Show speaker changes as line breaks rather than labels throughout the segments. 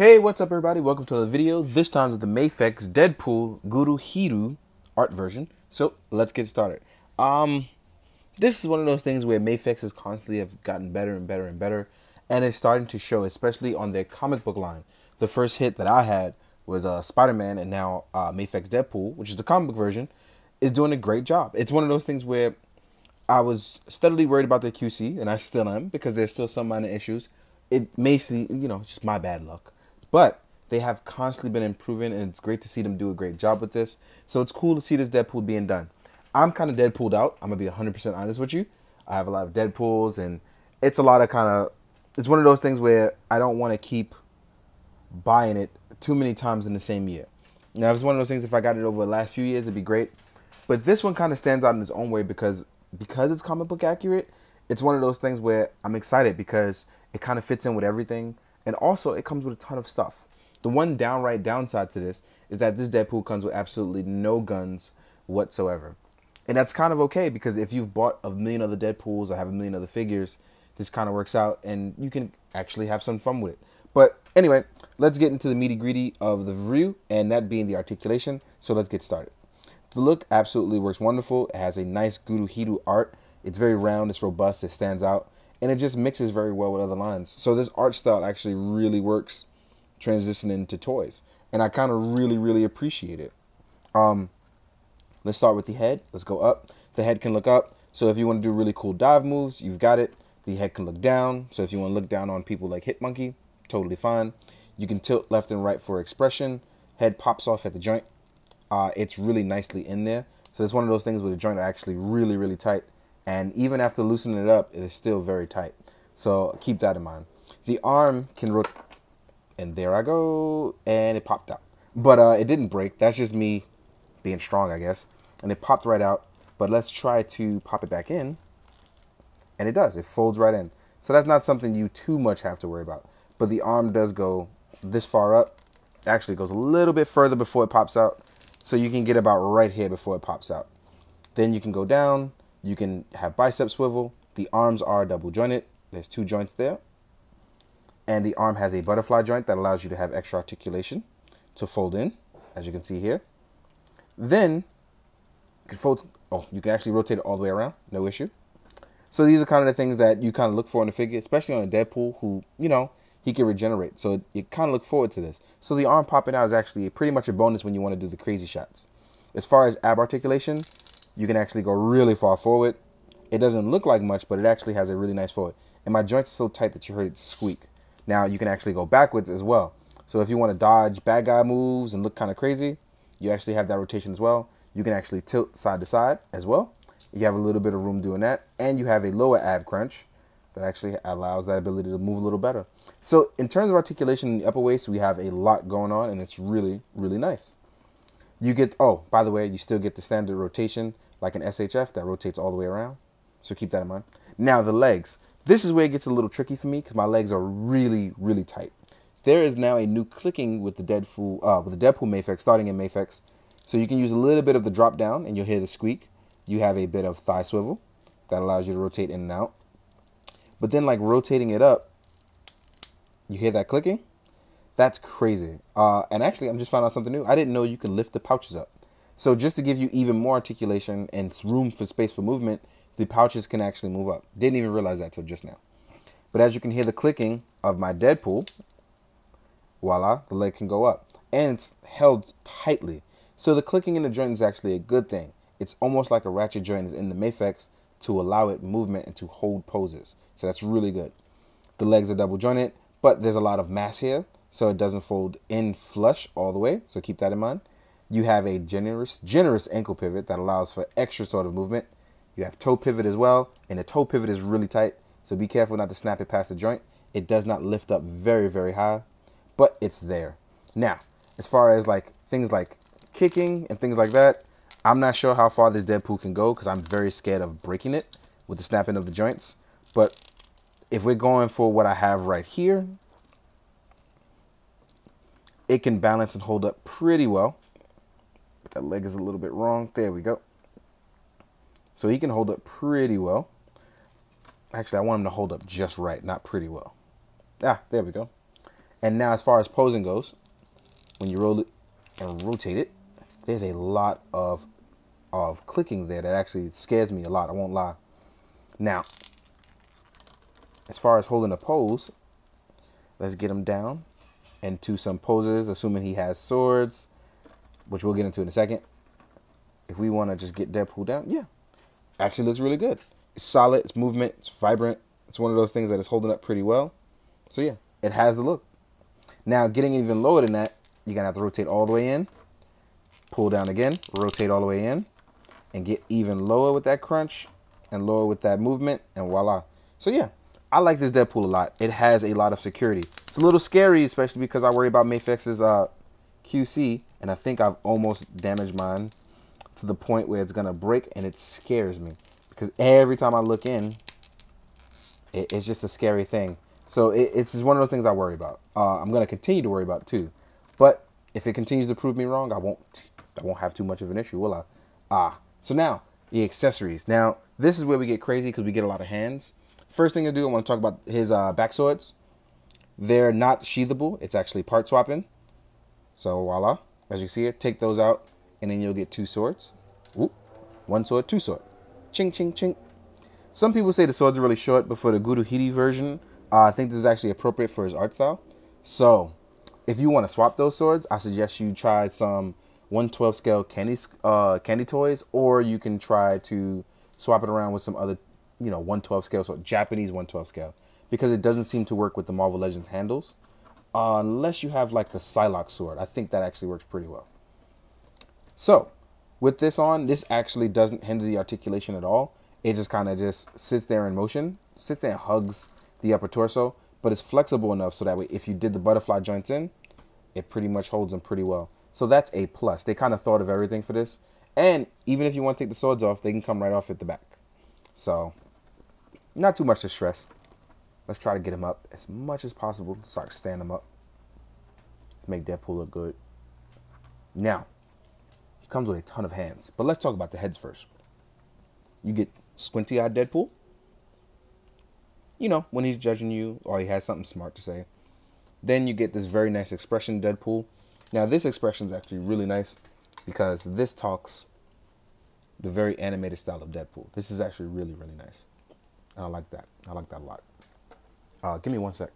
Hey, what's up everybody? Welcome to another video. This time is the Mafex Deadpool Guruhiru art version. So let's get started. This is one of those things where Mafex has constantly have gotten better and better and better, and it's starting to show, especially on their comic book line. The first hit that I had was Spider-Man, and now Mafex Deadpool, which is the comic book version, is doing a great job. It's one of those things where I was steadily worried about the QC, and I still am, because there's still some minor issues. It may seem, it's just my bad luck. But they have constantly been improving, and it's great to see them do a great job with this. So it's cool to see this Deadpool being done. I'm kind of Deadpooled out. I'm going to be 100% honest with you. I have a lot of Deadpools, and it's a lot of it's one of those things where I don't want to keep buying it too many times in the same year. Now, it's one of those things, if I got it over the last few years, it'd be great. But this one kind of stands out in its own way because it's comic book accurate. It's one of those things where I'm excited because it kind of fits in with everything. And also, it comes with a ton of stuff. The one downright downside to this is that this Deadpool comes with absolutely no guns whatsoever. And that's kind of okay, because if you've bought a million other Deadpools or have a million other figures, this kind of works out and you can actually have some fun with it. But anyway, let's get into the nitty-gritty of the review, and that being the articulation. So let's get started. The look absolutely works wonderful. It has a nice Guruhiru art. It's very round, it's robust, it stands out. And it just mixes very well with other lines. So this art style actually really works transitioning to toys. And I kind of really appreciate it. Let's start with the head. Let's go up. The head can look up. So if you want to do really cool dive moves, you've got it. The head can look down. So if you want to look down on people like Hitmonkey, totally fine. You can tilt left and right for expression. Head pops off at the joint. It's really nicely in there. So it's one of those things where the joint are actually really tight. And even after loosening it up, it is still very tight. So keep that in mind. The arm can rotate, and there I go, and it popped out. But it didn't break. That's just me being strong, I guess. And it popped right out. But let's try to pop it back in. And it does. It folds right in. So that's not something you too much have to worry about. But the arm does go this far up. Actually, it goes a little bit further before it pops out. So you can get about right here before it pops out. Then you can go down. You can have bicep swivel. The arms are double jointed. There's two joints there. And the arm has a butterfly joint that allows you to have extra articulation to fold in, as you can see here. Then you can actually rotate it all the way around, no issue. So these are kind of the things that you kind of look for in a figure, especially on a Deadpool who, he can regenerate. So you kind of look forward to this. So the arm popping out is actually pretty much a bonus when you want to do the crazy shots. As far as ab articulation, you can actually go really far forward. It doesn't look like much, but it actually has a really nice forward. And my joints are so tight that you heard it squeak. Now, you can actually go backwards as well. So if you want to dodge bad guy moves and look kind of crazy, you actually have that rotation as well. You can actually tilt side to side as well. You have a little bit of room doing that. And you have a lower ab crunch that actually allows that ability to move a little better. So in terms of articulation in the upper waist, we have a lot going on, and it's really nice. You get, by the way, you still get the standard rotation like an SHF that rotates all the way around. So keep that in mind. Now the legs. This is where it gets a little tricky for me because my legs are really tight. There is now a new clicking with the Deadpool Mafex, starting in Mafex. So you can use a little bit of the drop down and you'll hear the squeak. You have a bit of thigh swivel that allows you to rotate in and out. But then like rotating it up, you hear that clicking? That's crazy. And actually, I'm just finding out something new. I didn't know you can lift the pouches up. So just to give you even more articulation and room for space for movement, the pouches can actually move up. Didn't even realize that till just now. But as you can hear the clicking of my Deadpool, voila, the leg can go up. And it's held tightly. So the clicking in the joint is actually a good thing. It's almost like a ratchet joint is in the Mafex to allow it movement and to hold poses. So that's really good. The legs are double jointed, but there's a lot of mass here, so it doesn't fold in flush all the way. So keep that in mind. You have a generous ankle pivot that allows for extra sort of movement. You have toe pivot as well, and the toe pivot is really tight, so be careful not to snap it past the joint. It does not lift up very high, but it's there. Now, as far as like things like kicking and things like that, I'm not sure how far this Deadpool can go because I'm very scared of breaking it with the snapping of the joints. But if we're going for what I have right here, it can balance and hold up pretty well. That leg is a little bit wrong. There we go. So he can hold up pretty well. Actually, I want him to hold up just right, not pretty well. There we go. And now as far as posing goes, when you roll it and rotate it, there's a lot of clicking there that actually scares me a lot, I won't lie. Now, as far as holding a pose, let's get him down into some poses, assuming he has swords, which we'll get into in a second. If we want to just get Deadpool down, yeah, actually looks really good. It's solid, it's movement, it's vibrant. It's one of those things that is holding up pretty well. So yeah, it has the look. Now, getting even lower than that, you're going to have to rotate all the way in, pull down again, rotate all the way in, and get even lower with that crunch and lower with that movement, and voila. So yeah, I like this Deadpool a lot. It has a lot of security. It's a little scary, especially because I worry about Mafex's QC, and I think I've almost damaged mine to the point where it's going to break, and it scares me. Because every time I look in, it's just a scary thing. So it's just one of those things I worry about. I'm going to continue to worry about it too. But if it continues to prove me wrong, I won't have too much of an issue, will I? So now, the accessories. Now, this is where we get crazy because we get a lot of hands. First thing to do, I want to talk about his back swords. They're not sheathable. It's actually part swapping. So voila. As you see it, take those out, and then you'll get two swords. Whoop. One sword, two sword. Ching, ching, ching. Some people say the swords are really short, but for the Guruhiru version, I think this is actually appropriate for his art style. So, if you want to swap those swords, I suggest you try some 1/12 scale candy toys, or you can try to swap it around with some other, 1/12 scale, so Japanese 1/12 scale, because it doesn't seem to work with the Marvel Legends handles, unless you have like the Psylocke sword. I think that actually works pretty well. So, with this on, this actually doesn't hinder the articulation at all. It just kind of just sits there in motion, sits there and hugs the upper torso, but it's flexible enough so that way if you did the butterfly joints in, it pretty much holds them pretty well. So that's a plus. They kind of thought of everything for this. And even if you want to take the swords off, they can come right off at the back. So, not too much to stress. Let's try to get him up as much as possible. Start to stand him up. Let's make Deadpool look good. Now, he comes with a ton of hands. But let's talk about the heads first. You get squinty-eyed Deadpool. When he's judging you or he has something smart to say. Then you get this very nice expression Deadpool. Now, this expression is actually really nice because this talks the very animated style of Deadpool. This is actually really, really nice. I like that. I like that a lot. Give me one sec.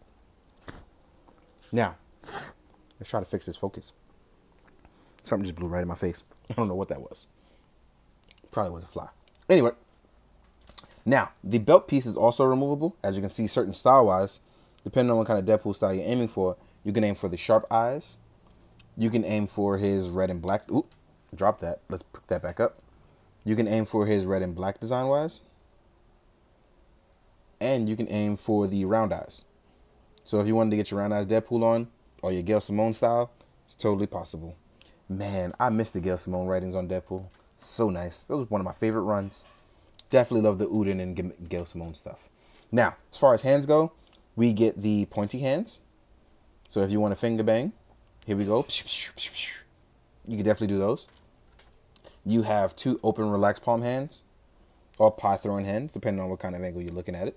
Now, let's try to fix this focus. Something just blew right in my face. I don't know what that was. Probably was a fly. Anyway. Now, the belt piece is also removable. As you can see, certain style-wise, depending on what kind of Deadpool style you're aiming for, you can aim for the sharp eyes. You can aim for his red and black. Oop, drop that. Let's pick that back up. You can aim for his red and black design-wise. And you can aim for the round eyes. So if you wanted to get your round eyes Deadpool on, or your Gail Simone style, it's totally possible. Man, I miss the Gail Simone writings on Deadpool. So nice. That was one of my favorite runs. Definitely love the Udin and Gail Simone stuff. Now, as far as hands go, we get the pointy hands. So if you want to finger bang, here we go. You can definitely do those. You have two open relaxed palm hands, or pie throwing hands, depending on what kind of angle you're looking at it.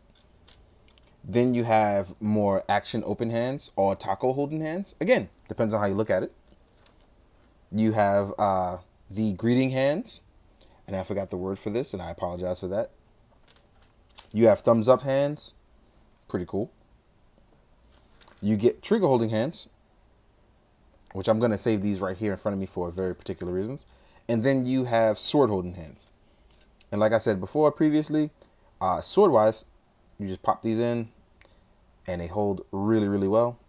Then you have more action open hands, or taco holding hands. Again, depends on how you look at it. You have the greeting hands. And I forgot the word for this, and I apologize for that. You have thumbs up hands. Pretty cool. You get trigger holding hands, which I'm going to save these right here in front of me for very particular reasons. And then you have sword holding hands. And like I said before previously, sword-wise, you just pop these in, and they hold really, really well.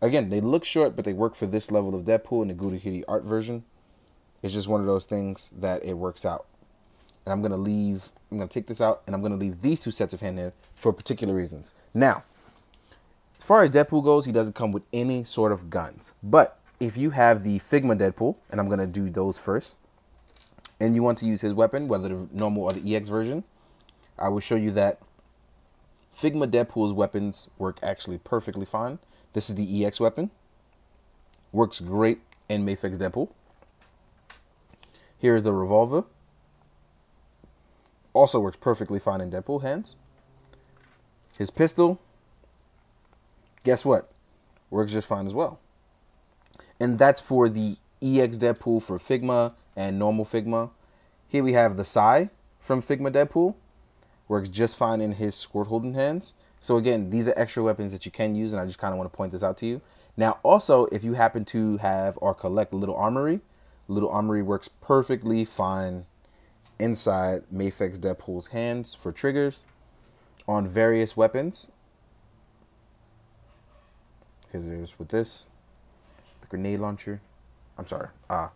Again, they look short, but they work for this level of Deadpool in the Guruhiru art version. It's just one of those things that it works out. And I'm going to take this out, and I'm going to leave these two sets of hand here for particular reasons. Now, as far as Deadpool goes, he doesn't come with any sort of guns. But if you have the Figma Deadpool, and I'm going to do those first, and you want to use his weapon, whether the normal or the EX version, I will show you that Figma Deadpool's weapons work actually perfectly fine. This is the EX weapon. Works great in Mafex Deadpool. Here's the revolver. Also works perfectly fine in Deadpool hands. His pistol. Guess what? works just fine as well. And that's for the EX Deadpool for Figma and normal Figma. Here we have the Psy from Figma Deadpool. Works just fine in his sword holding hands. So again, these are extra weapons that you can use, and I just kind of want to point this out to you. Now also, if you happen to have or collect Little Armory works perfectly fine inside Mafex Deadpool's hands for triggers on various weapons. Because there's with this, the grenade launcher. I'm sorry,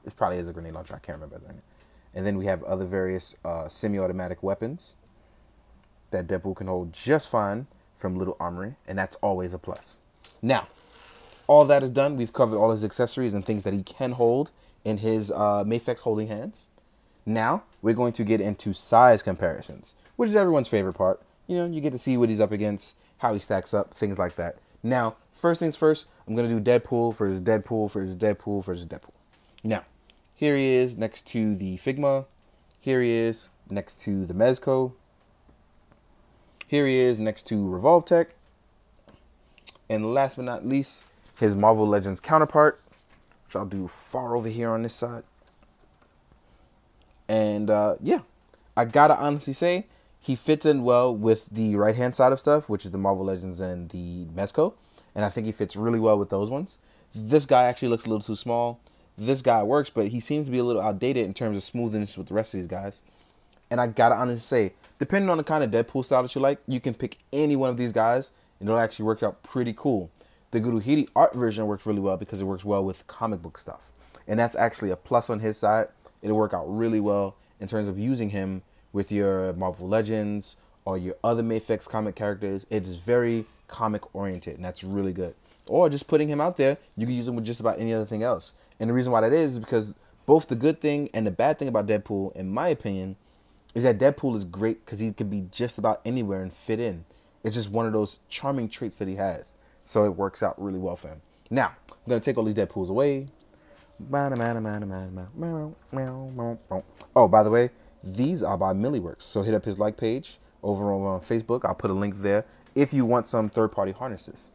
it probably is a grenade launcher. I can't remember that. And then we have other various semi-automatic weapons that Deadpool can hold just fine from Little Armory, and that's always a plus. Now, all that is done. We've covered all his accessories and things that he can hold in his Mafex holding hands. Now, we're going to get into size comparisons, which is everyone's favorite part. You know, you get to see what he's up against, how he stacks up, things like that. Now, first things first, I'm going to do Deadpool versus Deadpool versus Deadpool versus Deadpool. Now, here he is next to the Figma. Here he is next to the Mezco. Here he is next to Revolve Tech. And last but not least, his Marvel Legends counterpart, which I'll do far over here on this side. And yeah, I gotta honestly say, he fits in well with the right-hand side of stuff, which is the Marvel Legends and the Mezco. And I think he fits really well with those ones. This guy actually looks a little too small. This guy works, but he seems to be a little outdated in terms of smoothness with the rest of these guys. And I gotta honestly say, depending on the kind of Deadpool style that you like, you can pick any one of these guys, and it'll actually work out pretty cool. The Guruhiru art version works really well because it works well with comic book stuff. And that's actually a plus on his side. It'll work out really well in terms of using him with your Marvel Legends or your other Mafex comic characters. It is very comic oriented, and that's really good. Or just putting him out there, you can use him with just about any other thing else. And the reason why that is because both the good thing and the bad thing about Deadpool, in my opinion, is that Deadpool is great because he could be just about anywhere and fit in. It's just one of those charming traits that he has. So it works out really well for him. Now, I'm going to take all these Deadpools away. Oh, by the way, these are by Milliworks. So hit up his like page over on Facebook. I'll put a link there if you want some third-party harnesses.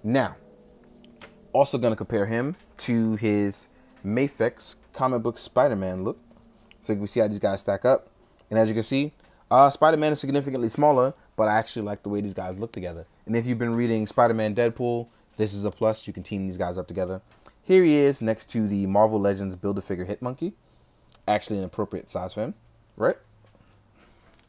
Now, also going to compare him to his Mafex comic book Spider-Man look. So you can see how these guys stack up. And as you can see, Spider-Man is significantly smaller, but I actually like the way these guys look together. And if you've been reading Spider-Man Deadpool, this is a plus. You can team these guys up together. Here he is next to the Marvel Legends Build-A-Figure Hit Monkey. Actually an appropriate size for him, right?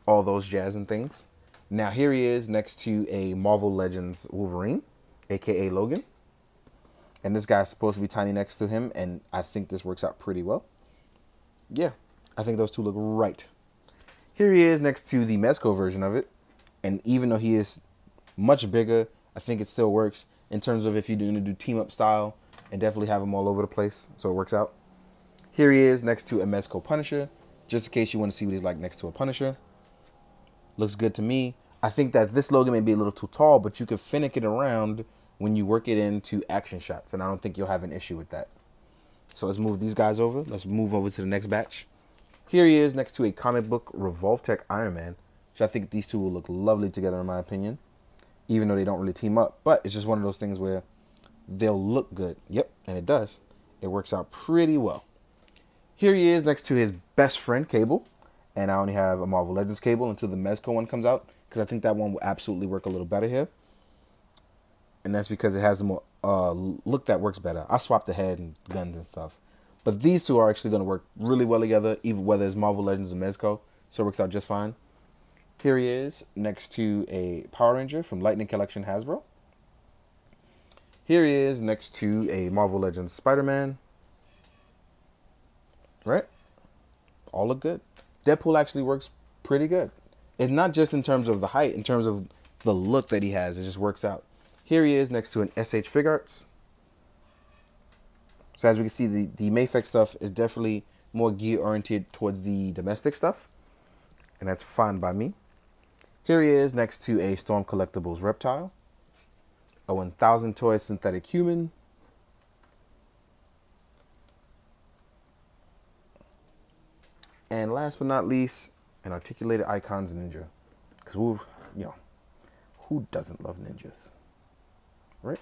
All those jazz and things. Now here he is next to a Marvel Legends Wolverine, aka Logan. And this guy's supposed to be tiny next to him, and I think this works out pretty well. Yeah, I think those two look right. Here he is next to the Mezco version of it. And even though he is much bigger, I think it still works in terms of if you're going to do team-up style and definitely have them all over the place. So it works out. Here he is next to a Mezco Punisher, just in case you want to see what he's like next to a Punisher. Looks good to me. I think that this Logan may be a little too tall, but you can finick it around when you work it into action shots. And I don't think you'll have an issue with that. So let's move these guys over. Let's move over to the next batch. Here he is next to a comic book Revolve Tech Iron Man, which I think these two will look lovely together in my opinion, even though they don't really team up. But it's just one of those things where they'll look good. Yep, and it does. It works out pretty well. Here he is next to his best friend Cable, and I only have a Marvel Legends Cable until the Mezco one comes out, because I think that one will absolutely work a little better here. And that's because it has the more look that works better. I swapped the head and guns and stuff. But these two are actually going to work really well together, even whether it's Marvel Legends or Mezco. So it works out just fine. Here he is next to a Power Ranger from Lightning Collection Hasbro. Here he is next to a Marvel Legends Spider-Man. Right? All look good. Deadpool actually works pretty good. It's not just in terms of the height, in terms of the look that he has. It just works out. Here he is next to an SH Figuarts. So as we can see, the Mafex stuff is definitely more gear-oriented towards the domestic stuff. And that's fine by me. Here he is next to a Storm Collectibles Reptile. A 1000 Toy Synthetic Human. And last but not least, an Articulated Icons Ninja. Because, you know, who doesn't love ninjas? Right?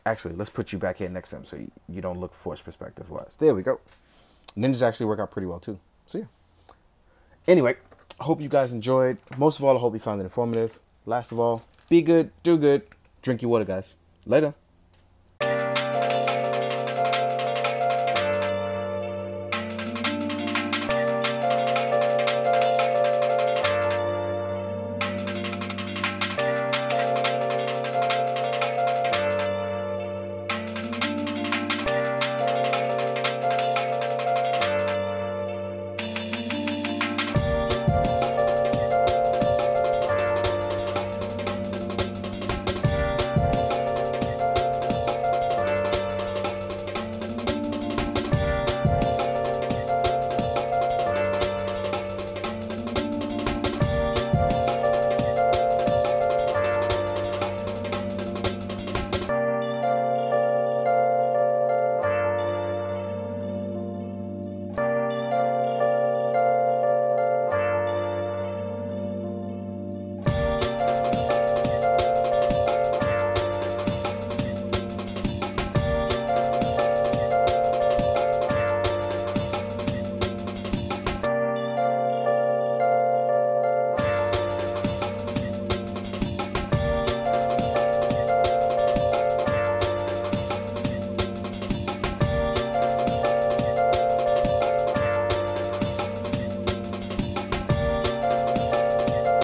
Actually, let's put you back here next to him so you don't look forced perspective wise. There we go. Ninjas actually work out pretty well too. So yeah. Anyway, I hope you guys enjoyed. Most of all, I hope you found it informative. Last of all, be good, do good, drink your water, guys. Later.